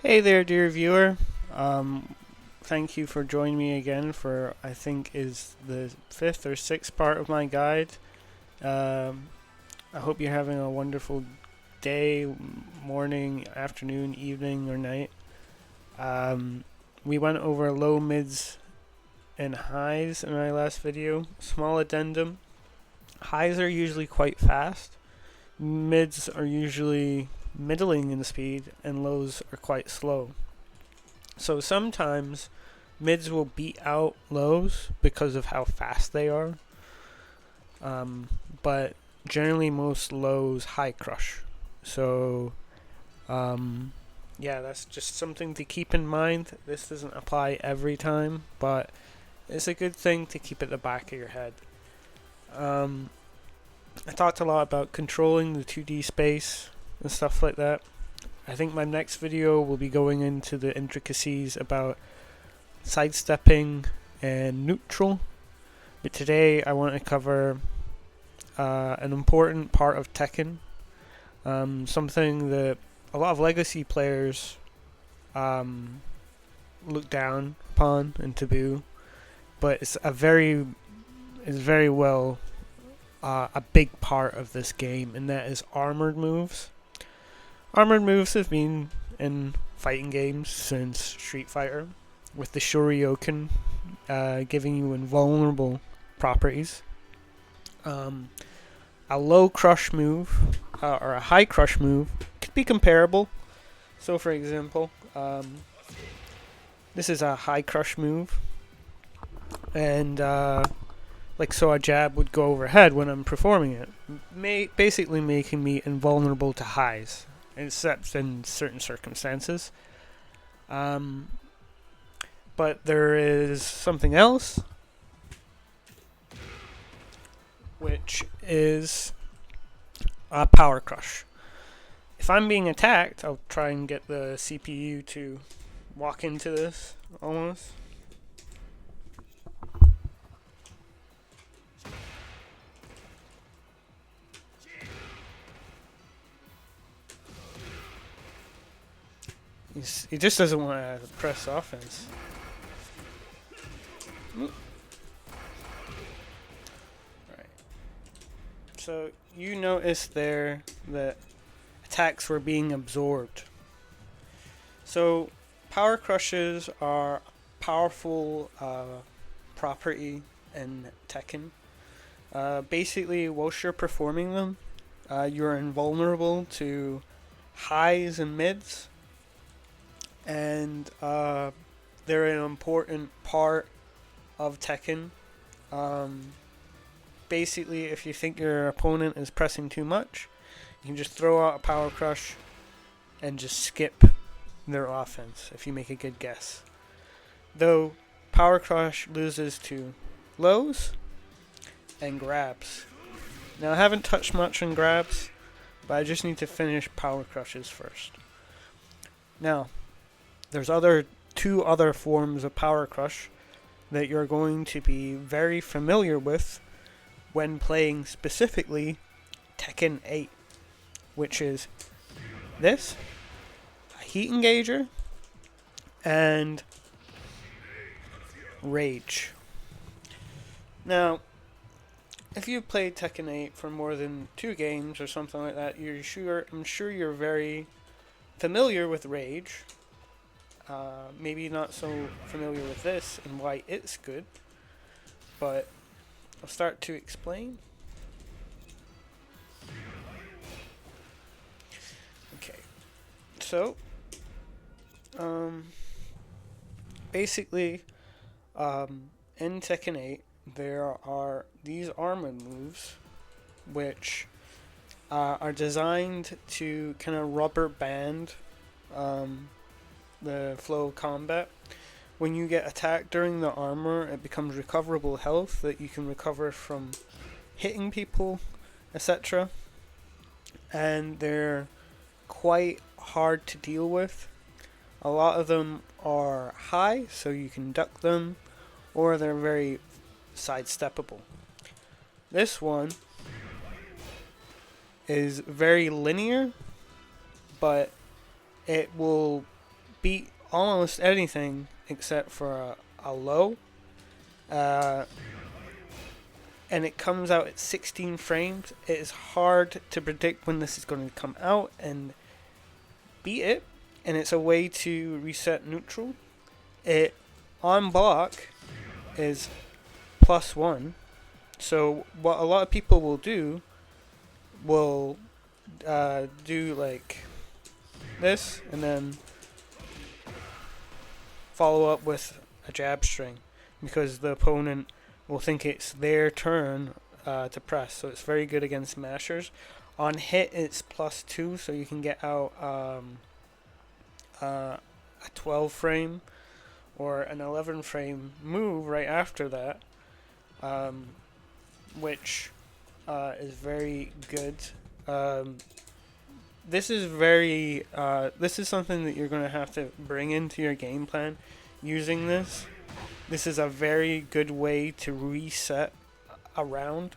Hey there, dear viewer. Thank you for joining me again for I think is the fifth or sixth part of my guide. Um, I hope you're having a wonderful day, morning, afternoon, evening, or night. Um, we went over low, mids, and highs in my last video. Small addendum: highs are usually quite fast. Mids are usually middling in speed, and lows are quite slow. So sometimes mids will beat out lows because of how fast they are, but generally most lows high crush. So yeah, that's just something to keep in mind. This doesn't apply every time, but it's a good thing to keep at the back of your head. I talked a lot about controlling the 2D space and stuff like that. I think my next video will be going into the intricacies about sidestepping and neutral, but today I want to cover an important part of Tekken, something that a lot of legacy players look down upon and taboo, but it's very well a big part of this game, and that is armored moves. Armored moves have been in fighting games since Street Fighter, with the Shoryuken giving you invulnerable properties. A low crush move or a high crush move could be comparable. So, for example, this is a high crush move, and so a jab would go overhead when I'm performing it, basically making me invulnerable to highs, except in certain circumstances. But there is something else, which is a power crush. If I'm being attacked, I'll try and get the CPU to walk into this almost. He just doesn't want to press offense. Right. So you notice there that attacks were being absorbed. So power crushes are a powerful property in Tekken. Basically, whilst you're performing them, you're invulnerable to highs and mids, and they're an important part of Tekken. Basically, if you think your opponent is pressing too much, you can just throw out a power crush and just skip their offense if you make a good guess. Though power crush loses to lows and grabs. Now I haven't touched much on grabs, but I just need to finish power crushes first. Now, there's two other forms of power crush that you're going to be very familiar with when playing specifically Tekken 8, which is this, a heat engager, and rage. Now, if you've played Tekken 8 for more than 2 games or something like that, I'm sure you're very familiar with rage. Maybe not so familiar with this and why it's good, but I'll start to explain. Okay, so basically, in Tekken 8, there are these armored moves which are designed to kind of rubber band the flow of combat. When you get attacked during the armor, it becomes recoverable health that you can recover from hitting people, etc. And they're quite hard to deal with. A lot of them are high, so you can duck them, or they're very sidesteppable. This one is very linear, but it will beat almost anything except for a low. And it comes out at 16 frames. It is hard to predict when this is going to come out and beat it. And it's a way to reset neutral. It on block is +1. So what a lot of people will do do like this and then follow up with a jab string, because the opponent will think it's their turn to press. So it's very good against mashers. On hit, it's +2, so you can get out a 12 frame or an 11 frame move right after that, which is very good. This is something that you're going to have to bring into your game plan. Using this is a very good way to reset a round.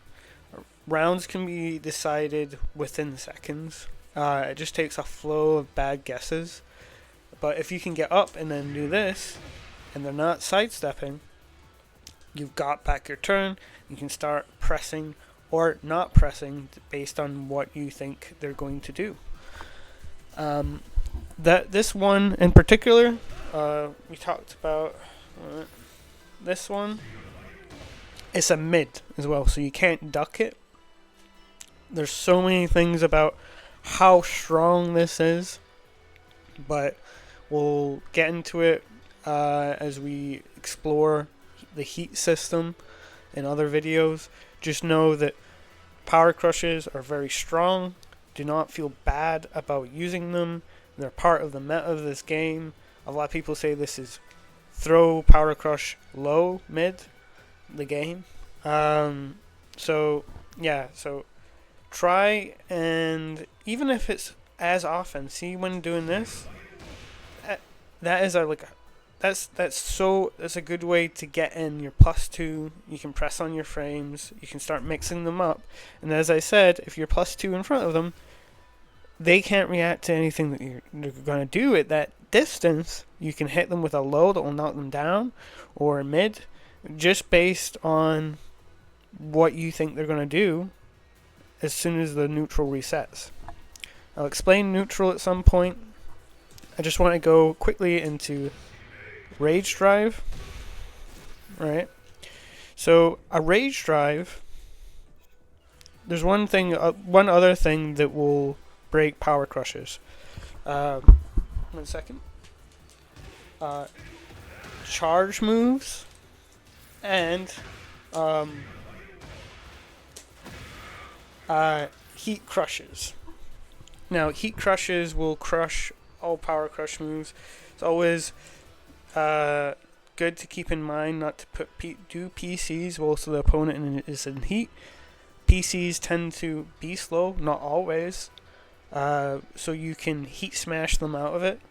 Rounds can be decided within seconds. It just takes a flow of bad guesses. But if you can get up and then do this, and they're not sidestepping, you've got back your turn. You can start pressing or not pressing based on what you think they're going to do. This one in particular, we talked about this one. It's a mid as well, so you can't duck it. There's so many things about how strong this is, but we'll get into it as we explore the heat system in other videos. Just know that power crushes are very strong. Do not feel bad about using them. They're part of the meta of this game. A lot of people say this is throw power crush low mid the game. So try, and even if it's as often, see when doing this, that's a good way to get in your +2. You can press on your frames, you can start mixing them up, and as I said, if you're +2 in front of them, they can't react to anything that you're going to do at that distance. You can hit them with a low that will knock them down, or a mid, just based on what you think they're going to do as soon as the neutral resets. I'll explain neutral at some point. I just want to go quickly into rage drive. Right. So a rage drive, there's one other thing that will break power crushes. 1 second. Charge moves and heat crushes. Now, heat crushes will crush all power crush moves. It's always good to keep in mind not to do PCs whilst the opponent is in heat. PCs tend to be slow, not always. So you can heat smash them out of it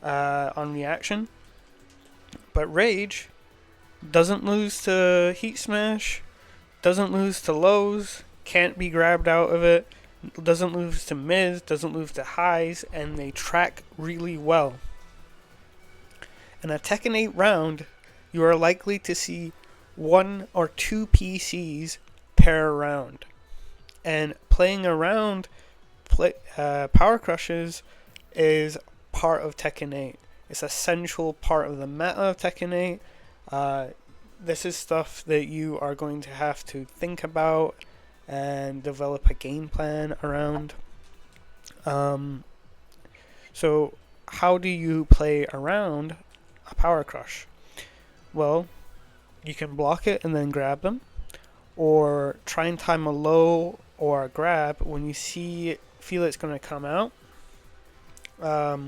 on reaction. But rage doesn't lose to heat smash, doesn't lose to lows, can't be grabbed out of it, doesn't lose to mids, doesn't lose to highs, and they track really well. In a Tekken 8 round, you are likely to see 1 or 2 PCs per round. And playing around power crushes is part of Tekken 8. It's an essential part of the meta of Tekken 8. This is stuff that you are going to have to think about and develop a game plan around. So how do you play around a power crush? Well, you can block it and then grab them, or try and time a low or a grab when you feel it's going to come out. But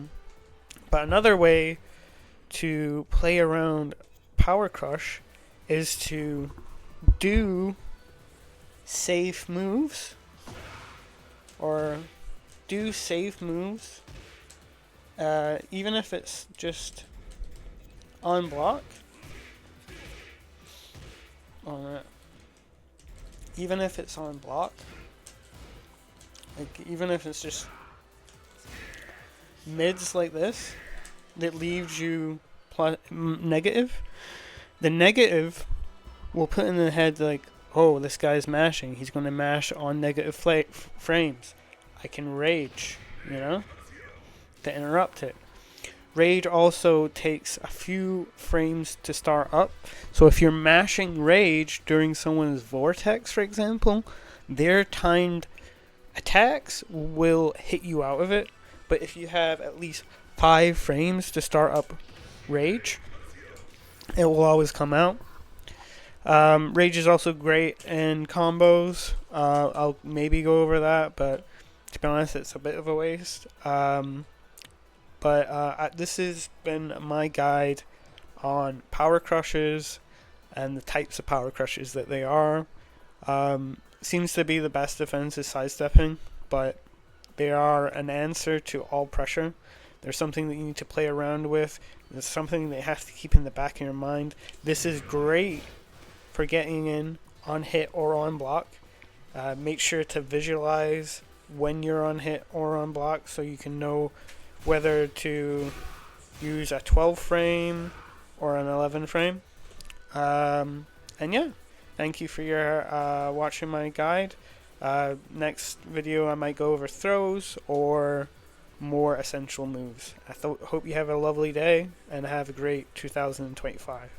another way to play around power crush is to do safe moves, even if it's just on block. Even if it's on block, like even if it's just mids like this, that leaves you negative, the negative will put in the head like, oh, this guy's mashing. He's going to mash on negative frames. I can rage, to interrupt it. Rage also takes a few frames to start up. So if you're mashing rage during someone's vortex, for example, their timed attacks will hit you out of it. But if you have at least 5 frames to start up rage, it will always come out. Rage is also great in combos. I'll maybe go over that, but to be honest, it's a bit of a waste. But this has been my guide on power crushes and the types of power crushes that they are. Seems to be the best defense is sidestepping, but they are an answer to all pressure. They're something that you need to play around with. It's something that you have to keep in the back of your mind. This is great for getting in on hit or on block. Make sure to visualize when you're on hit or on block so you can know whether to use a 12 frame or an 11 frame. And yeah, thank you for your watching my guide. Next video I might go over throws or more essential moves. I hope you have a lovely day and have a great 2025.